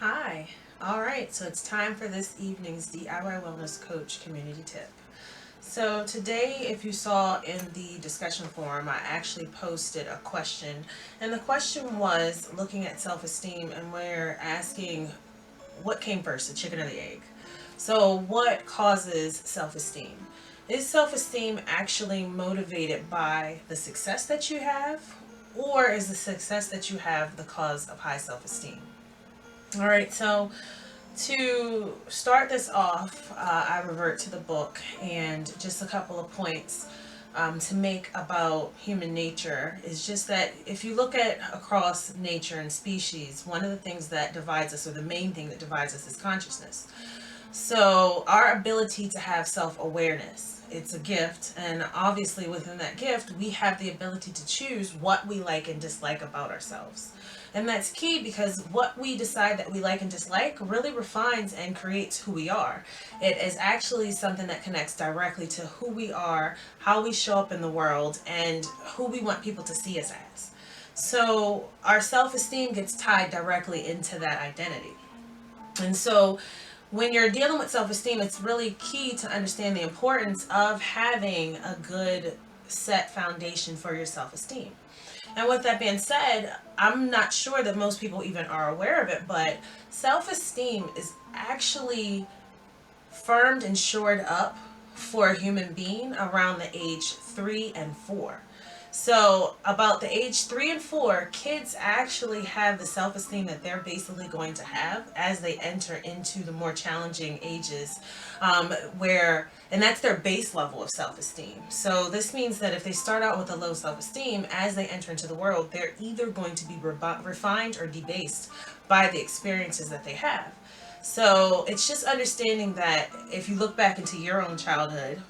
Hi. All right, so it's time for this evening's DIY Wellness Coach community tip. So, today, if you saw in the discussion forum, I actually posted a question, and the question was looking at self esteem, and we're asking what came first, the chicken or the egg? So, what causes self esteem? Is self esteem actually motivated by the success that you have, or is the success that you have the cause of high self esteem? All right, so to start this off, I revert to the book and just a couple of points to make about human nature is just that if you look at across nature and species, one of the things that divides us, or the main thing that divides us, is consciousness. So, our ability to have self awareness, it's a gift, and obviously within that gift, we have the ability to choose what we like and dislike about ourselves. And that's key because what we decide that we like and dislike really refines and creates who we are. It is actually something that connects directly to who we are, how we show up in the world, and who we want people to see us as. So, our self esteem gets tied directly into that identity. And so, when you're dealing with self esteem, it's really key to understand the importance of having a good set foundation for your self esteem. And with that being said, I'm not sure that most people even are aware of it, but self esteem is actually firmed and shored up for a human being around the age 3 and 4. So, about the age 3 and 4, kids actually have the self esteem that they're basically going to have as they enter into the more challenging ages, and that's their base level of self esteem. So, this means that if they start out with a low self esteem, as they enter into the world, they're either going to be refined or debased by the experiences that they have. So it's just understanding that if you look back into your own childhood,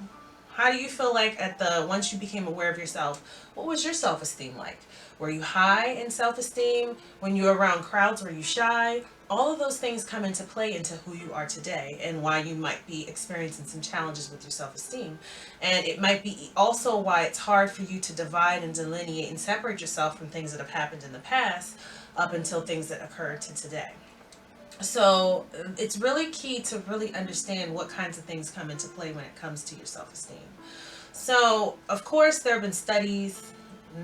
how do you feel like at the once you became aware of yourself, what was your self-esteem like? Were you high in self-esteem? When you were around crowds, were you shy? All of those things come into play into who you are today and why you might be experiencing some challenges with your self-esteem. And it might be also why it's hard for you to divide and delineate and separate yourself from things that have happened in the past up until things that occur to today. So it's really key to really understand what kinds of things come into play when it comes to your self-esteem. So, of course, there have been studies,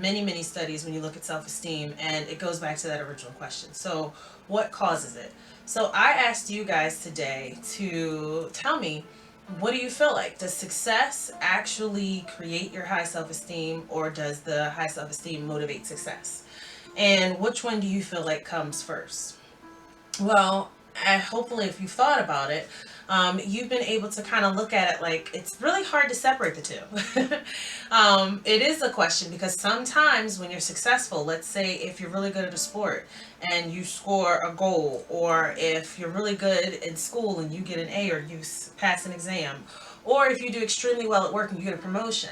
many studies when you look at self-esteem, and it goes back to that original question. So, what causes it? So, I asked you guys today to tell me, what do you feel like? Does success actually create your high self-esteem, or does the high self-esteem motivate success? And which one do you feel like comes first? Well, hopefully, if you've thought about it, you've been able to kind of look at it like it's really hard to separate the two. It is a question because sometimes when you're successful, let's say if you're really good at a sport and you score a goal, or if you're really good in school and you get an A or you pass an exam, or if you do extremely well at work and you get a promotion,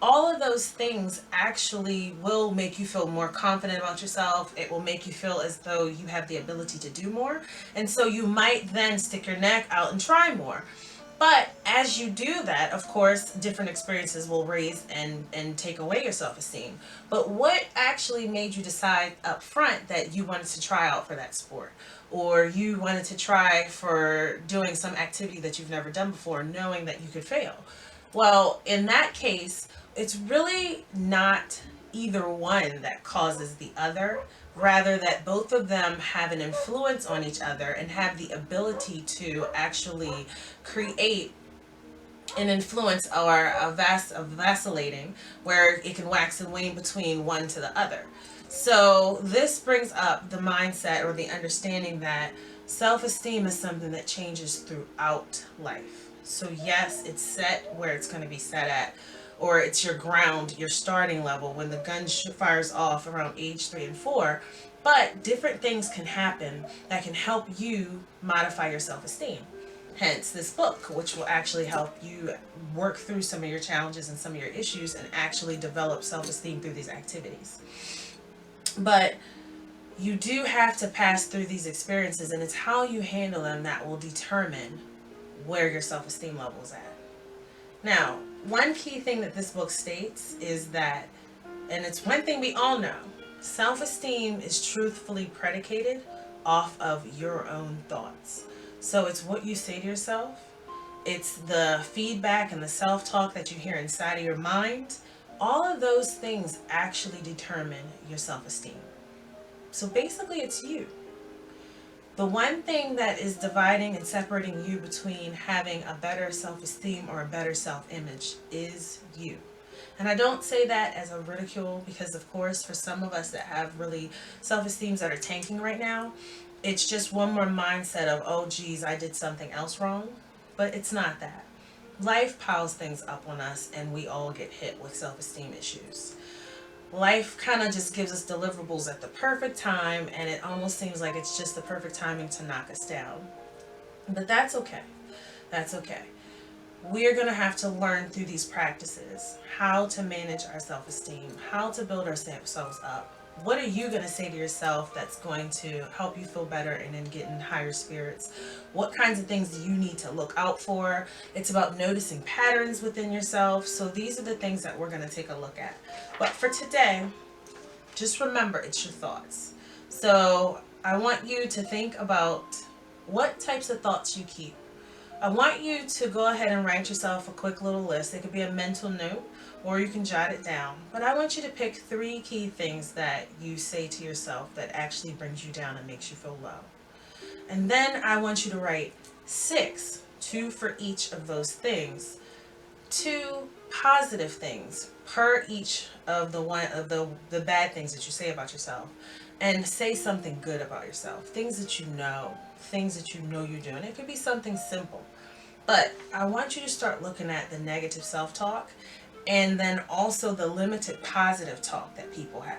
all of those things actually will make you feel more confident about yourself. It will make you feel as though you have the ability to do more. And so you might then stick your neck out and try more. But as you do that, of course, different experiences will raise and take away your self esteem. But what actually made you decide up front that you wanted to try out for that sport? Or you wanted to try for doing some activity that you've never done before, knowing that you could fail? Well, in that case, it's really not either one that causes the other, rather that both of them have an influence on each other and have the ability to actually create an influence or a vacillating where it can wax and wane between one to the other. So this brings up the mindset or the understanding that self-esteem is something that changes throughout life. So yes, it's set where it's going to be set at, or it's your ground, your starting level when the gun fires off around age 3 and 4. But different things can happen that can help you modify your self-esteem. Hence this book, which will actually help you work through some of your challenges and some of your issues and actually develop self-esteem through these activities. But you do have to pass through these experiences, and it's how you handle them that will determine where your self-esteem level is at. Now, one key thing that this book states is that, and it's one thing we all know, self-esteem is truthfully predicated off of your own thoughts. So it's what you say to yourself, it's the feedback and the self talk that you hear inside of your mind. All of those things actually determine your self esteem. So basically, it's you. The one thing that is dividing and separating you between having a better self esteem or a better self image is you. And I don't say that as a ridicule because, of course, for some of us that have really self esteems that are tanking right now, it's just one more mindset of, oh, geez, I did something else wrong. But it's not that. Life piles things up on us, and we all get hit with self esteem issues. Life kind of just gives us deliverables at the perfect time, and it almost seems like it's just the perfect timing to knock us down. But that's okay. That's okay. We're going to have to learn through these practices how to manage our self esteem, how to build ourselves up. What are you going to say to yourself that's going to help you feel better and then get in higher spirits? What kinds of things do you need to look out for? It's about noticing patterns within yourself. So these are the things that we're going to take a look at. But for today, just remember it's your thoughts. So I want you to think about what types of thoughts you keep. I want you to go ahead and write yourself a quick little list. It could be a mental note or you can jot it down. But I want you to pick 3 key things that you say to yourself that actually brings you down and makes you feel low. And then I want you to write 6, 2 for each of those things, 2 positive things per each of the bad things that you say about yourself, and say something good about yourself, things that you know, you're doing. It could be something simple, but I want you to start looking at the negative self-talk and then also the limited positive talk that people have.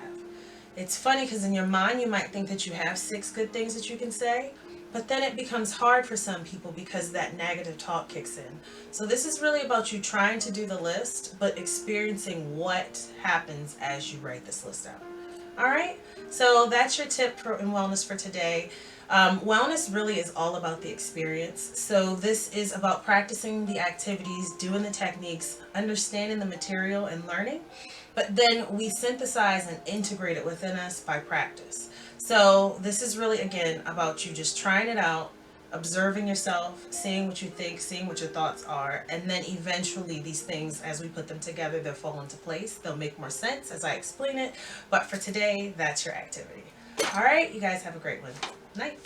It's funny because in your mind you might think that you have 6 good things that you can say, but then it becomes hard for some people because that negative talk kicks in. So this is really about you trying to do the list, but experiencing what happens as you write this list out. All right, so that's your tip in wellness for today. Wellness really is all about the experience. So this is about practicing the activities, doing the techniques, understanding the material and learning, but then we synthesize and integrate it within us by practice. So this is really, again, about you just trying it out, observing yourself, seeing what you think, seeing what your thoughts are, and then eventually these things, as we put them together, they'll fall into place. They'll make more sense as I explain it. But for today, that's your activity. All right, you guys have a great one. Night.